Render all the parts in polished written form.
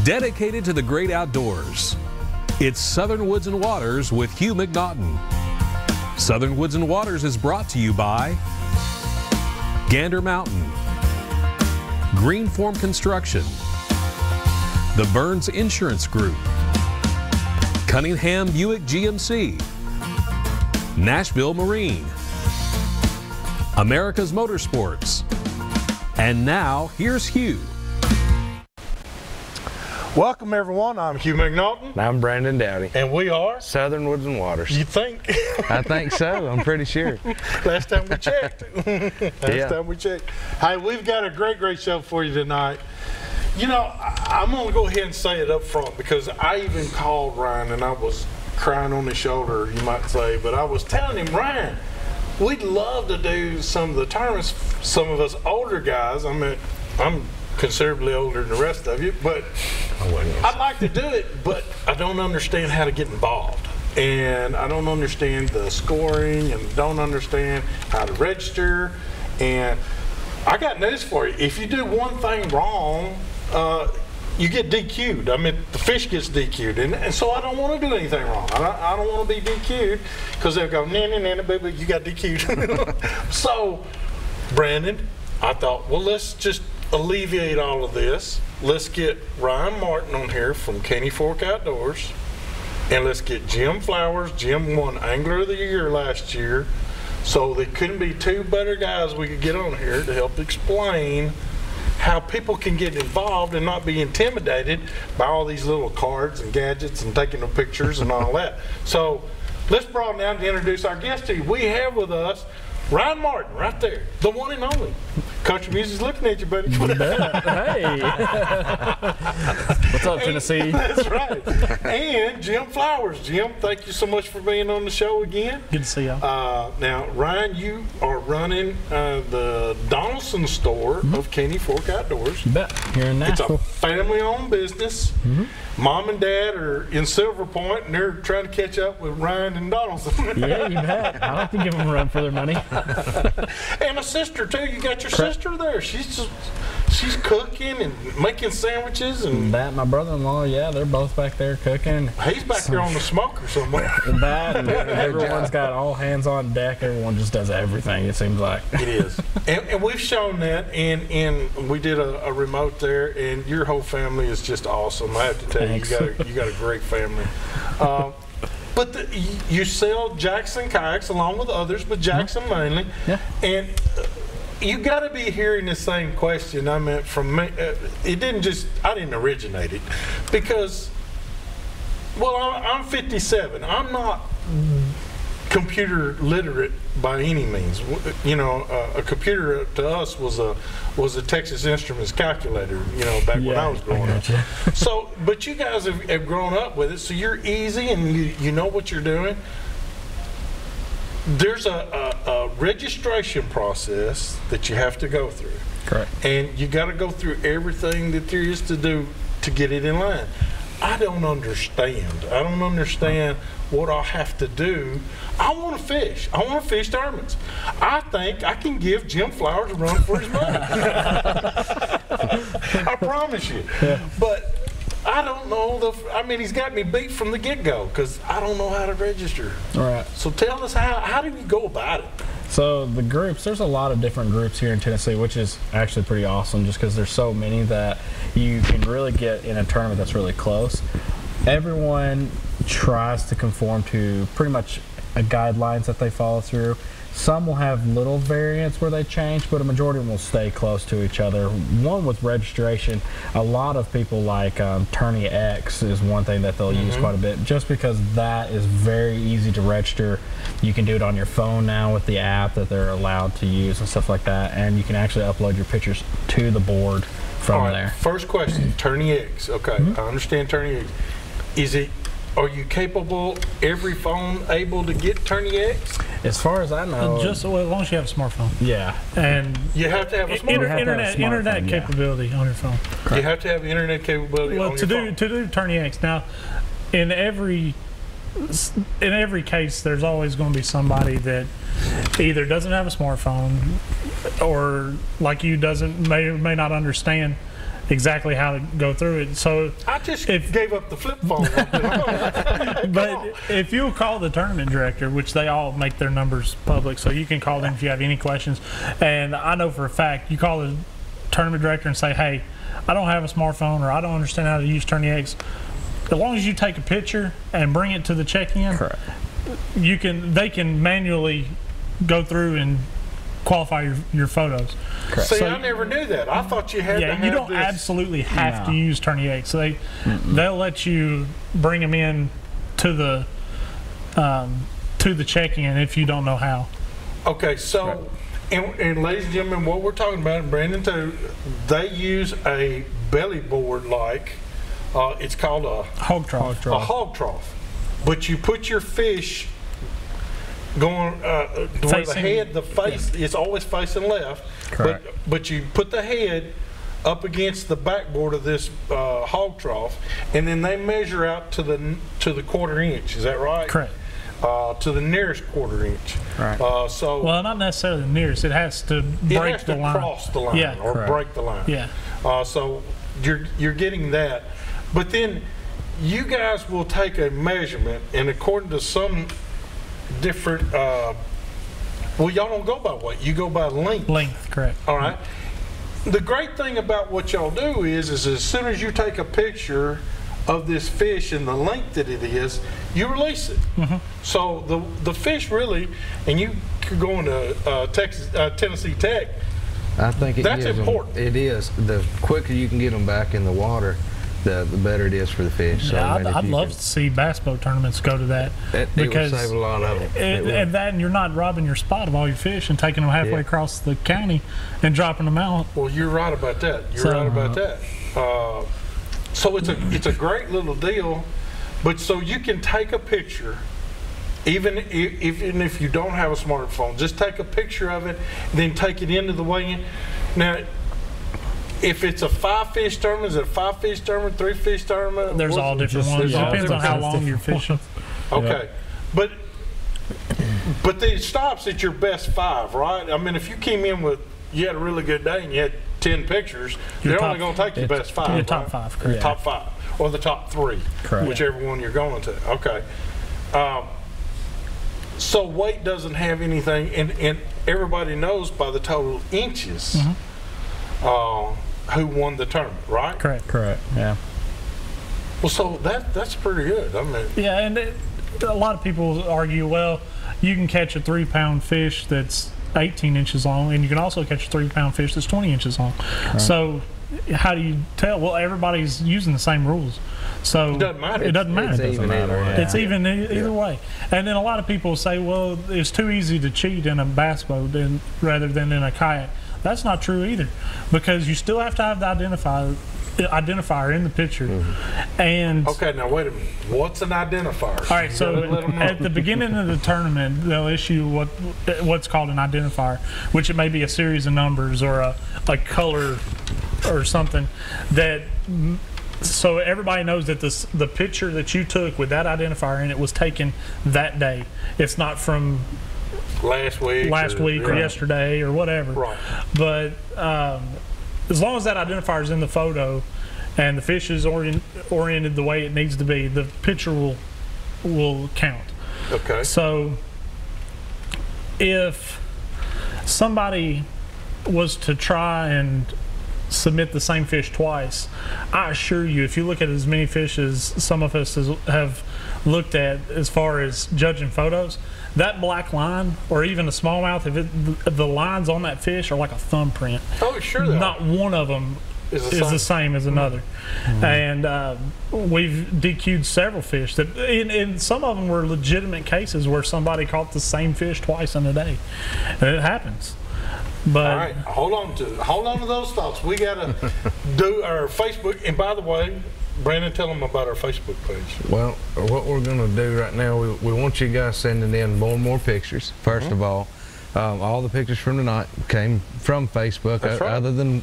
Dedicated to the great outdoors, it's Southern Woods and Waters with Hugh McNaughton. Southern Woods and Waters is brought to you by Gander Mountain, Greenform Construction, the Burns Insurance Group, Cunningham Buick GMC, Nashville Marine, America's Motorsports, and now here's Hugh. Welcome everyone, I'm Hugh McNaughton. And I'm Brandon Dowdy. And we are? Southern Woods and Waters. You think? I think so, I'm pretty sure. Last time we checked. Last time we checked. Hey, we've got a great show for you tonight. You know, I'm going to go ahead and say it up front because I even called Ryan and I was crying on his shoulder, you might say, but I was telling him, Ryan, we'd love to do some of the tournaments, some of us older guys. I mean, I'm considerably older than the rest of you, but I'd like to do it, but I don't understand how to get involved. And I don't understand the scoring and don't understand how to register. And I got news for you. If you do one thing wrong, you get DQ'd. I mean, the fish gets DQ'd. And so I don't want to do anything wrong. I don't want to be DQ'd because they'll go, nah, baby, you got DQ'd. So, Brandon, I thought, well, let's just alleviate all of this. Let's get Ryan Martin on here from Caney Fork Outdoors, and let's get Jim Flowers. Jim won Angler of the Year last year, so there couldn't be two better guys we could get on here to help explain how people can get involved and not be intimidated by all these little cards and gadgets and taking the pictures and all that. So let's broaden out to introduce our guest to you. We have with us Ryan Martin, right there, the one and only. Country music's looking at you, buddy. Hey. What's up, Tennessee? That's right. And Jim Flowers. Jim, thank you so much for being on the show again. Good to see y'all. Now, Ryan, you are running the Donaldson store of Caney Fork Outdoors. You bet. Here in Nashville. It's a family-owned business. Mom and Dad are in Silver Point, and they're trying to catch up with Ryan and Donaldson. Yeah, you bet. I like to give them a run for their money. And a sister, too. You got your sister there. She's cooking and making sandwiches. And that, my brother-in-law, yeah, they're both back there cooking. He's back there on the smoker somewhere. That, and everyone's got all hands on deck. Everyone just does everything, it seems like. It is. And we've shown that, and we did a remote there, and your whole family is just awesome. I have to tell you, you got a great family. But you sell Jackson kayaks along with others, but Jackson mainly. Yeah. And you got to be hearing the same question. I meant from me. I didn't originate it because, well, I'm 57. I'm not computer literate by any means. You know, a computer to us was a Texas Instruments calculator, you know, back when I was growing up. So, but you guys have grown up with it, so you're easy and you know what you're doing. There's a registration process that you have to go through. Correct. And you got to go through everything that there is to do to get it in line. I don't understand. I don't understand what I'll have to do. I want to fish. I want to fish tournaments. I think I can give Jim Flowers a run for his money. I promise you. Yeah. But I don't know. I mean, he's got me beat from the get-go because I don't know how to register. All right. So tell us, how do you go about it? So the groups, there's a lot of different groups here in Tennessee, which is actually pretty awesome just because there's so many that you can really get in a tournament that's really close. Everyone tries to conform to pretty much guidelines that they follow through. Some will have little variants where they change, but a majority of them will stay close to each other. One with registration, a lot of people like Tourney X is one thing that they'll use quite a bit, just because that is very easy to register. You can do it on your phone now with the app that they're allowed to use and stuff like that, and you can actually upload your pictures to the board from there. First question, Tourney X. Okay, I understand Tourney X. Are you capable, every phone able to get Tourney X? As far as I know. Just as long as you have a smartphone. Yeah. And you have to have a smartphone. Internet capability on your phone. You have to have internet capability on your phone. To do Tourney X. Now, in every case, there's always going to be somebody that either doesn't have a smartphone or, like you, may not understand exactly how to go through it. So I just gave up the flip phone. but if you call the tournament director, which they all make their numbers public, so you can call them if you have any questions. And I know for a fact, you call the tournament director and say, hey, I don't have a smartphone, or I don't understand how to use Tourney X. As long as you take a picture and bring it to the check-in, Correct. they can manually go through and qualify your photos. Correct. See, So- I never knew that. I thought you had to Yeah, have you don't this. absolutely have No. to use Tourney X. So they'll let you bring them in to the check-in if you don't know how. Okay, so, and ladies and gentlemen, what we're talking about, and Brandon too, they use a belly board like, it's called a Hog trough. hog trough. But you put your fish going, where the Facing- head, the face, it's always facing left. Correct. But you put the head up against the backboard of this hog trough, and then they measure out to the quarter inch. Is that right? Correct. To the nearest quarter inch. Right. So Well, not necessarily the nearest. It has to it break has the to line. cross the line Yeah. or Correct. break the line. Yeah. So you're getting that, but then you guys will take a measurement, and according to some different, well, y'all don't go by weight, you go by length. Length, correct. All right. The great thing about what y'all do is as soon as you take a picture of this fish and the length that it is, you release it. So the fish really, and you could go into Tennessee Tech. I think That's gives 'em- important. it is. The quicker you can get them back in the water, the better it is for the fish. So, Yeah, I mean, if I'd you love can- to see bass boat tournaments go to that, it will because save a lot of them. and that, and you're not robbing your spot of all your fish and taking them halfway Yeah. across the county and dropping them out. Well, you're right about that. You're So- right about that. So it's a great little deal, but so you can take a picture, even if you don't have a smartphone, just take a picture of it, then take it into the weigh-in. Now, if it's a 5-fish tournament, is it a 5-fish tournament, 3-fish tournament? There's all different just- ones. there's all Depends on how different long you're fishing. Okay, but it stops at your best 5, right? I mean, if you came in with, you had a really good day and you had 10 pictures, Your they're top- only going to take your best 5. your top right? 5, correct. Top 5 or the top 3, Correct. whichever one you're going to. Okay. So weight doesn't have anything, and everybody knows by the total inches who won the tournament, right? Correct. Correct. Yeah. Well, so that's pretty good. I mean, Yeah, and a lot of people argue, well, you can catch a 3-pound fish that's 18 inches long, and you can also catch a 3-pound fish that's 20 inches long. So how do you tell? Well, everybody's using the same rules. So It doesn't matter. It doesn't matter. It's even either way. It's even either way. And then a lot of people say, well, it's too easy to cheat in a bass boat rather than in a kayak. That's not true either, because you still have to have the identifier in the picture. And okay, now wait a minute. What's an identifier? all right, so You gotta let 'em know. at the beginning of the tournament, they'll issue what's called an identifier, which it may be a series of numbers or a color or something that. So everybody knows that the picture that you took with that identifier in it was taken that day. It's not from last week or right. yesterday or whatever. Right. But as long as that identifier is in the photo and the fish is oriented the way it needs to be, the picture will count. Okay. So if somebody was to try and submit the same fish twice, I assure you, if you look at as many fish as some of us have looked at as far as judging photos, that black line or even a smallmouth, if the lines on that fish are like a thumbprint, Oh, sure. They not are. one of them Is is the same as another. And we've DQ'd several fish that in some of them were legitimate cases where somebody caught the same fish twice in a day, and it happens. But All right, hold on to those thoughts. We gotta do our Facebook. And by the way, Brandon, tell them about our Facebook page. Well, what we're going to do right now, we want you guys sending in more and more pictures. First of all the pictures from tonight came from Facebook, That's right. other than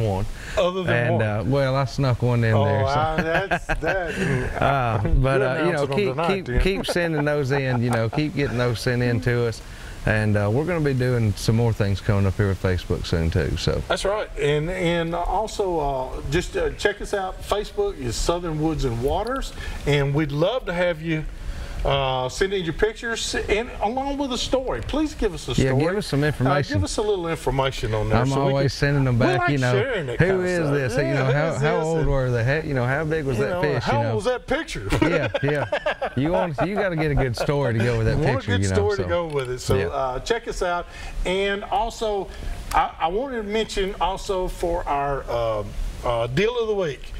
one. Other than one. Well, I snuck one in there. So. That's that. But We'll announce it on tonight, then. keep sending those in. Keep getting those sent in to us. And we're going to be doing some more things coming up here with Facebook soon too. So that's right, and also just check us out. Facebook is Southern Woods and Waters, and we'd love to have you send in your pictures and along with a story. Please give us a story. Yeah, give us some information. Give us a little information on there. I'm always sending them back. We like you know, sharing that who is this? Yeah, you know, how old were they? You know, how big was that fish? How old was that picture? Yeah. You got to get a good story to go with that picture. Want a good story to go with it. So check us out, and also I wanted to mention also for our deal of the week.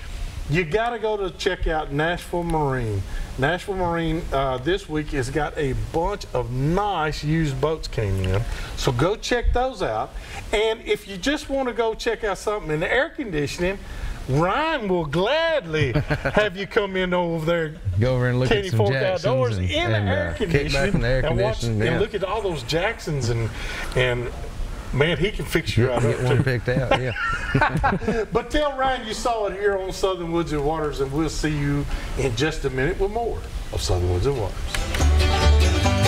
You got to go to check out Nashville Marine. Nashville Marine this week has got a bunch of nice used boats came in. So go check those out. And if you just want to go check out something in the air conditioning, Ryan will gladly have you come in over there. Go over and look at some Jacksons in the air conditioning, kick back in the air conditioning, and look at all those Jacksons and man, he can fix you right up. Get one picked out, yeah. But tell Ryan you saw it here on Southern Woods and Waters, and we'll see you in just a minute with more of Southern Woods and Waters.